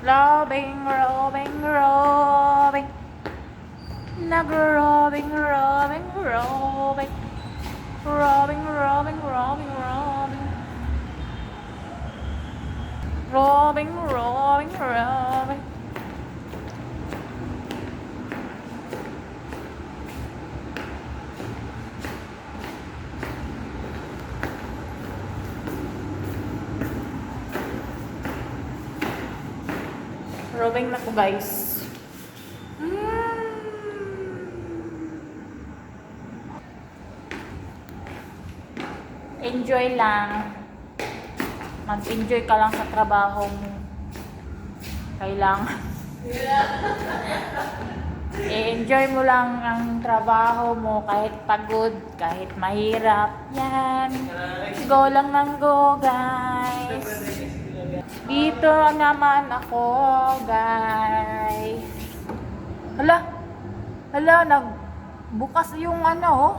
Robing, robing, robing. Nag-robing, robing, robing. Robing, robing, robing, robing. Robing, robing, robing. Robing na ko, guys. Enjoy lang. Mag-enjoy ka lang sa trabaho mo. Kailangan. I-enjoy mo lang ang trabaho mo kahit pagod, kahit mahirap. Yan. Go lang ng go, guys. Dito naman ako, guys. Hala, nagbukas yung ano,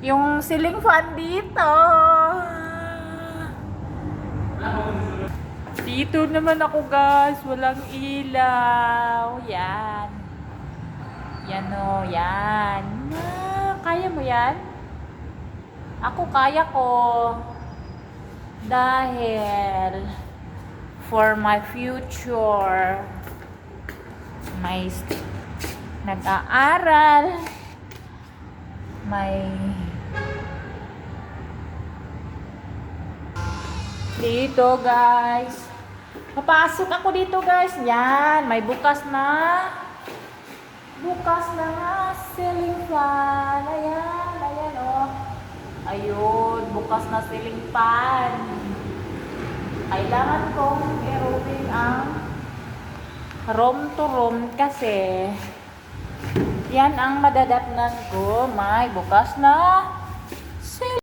yung ceiling fan dito. Dito naman ako, guys. Walang ilaw. Yan. Yan o, yan. Kaya mo yan? Ako kaya ko. Dahil for my future, may nag-aaral, may dito, guys. Papasok ako dito, guys. Yan, may bukas na nga ceiling fan. Ayan oh. Ayun, bukas na ceiling fan. Kailangan kong i-rooming ang room to room kasi yan ang madadatnan ko. May bukas na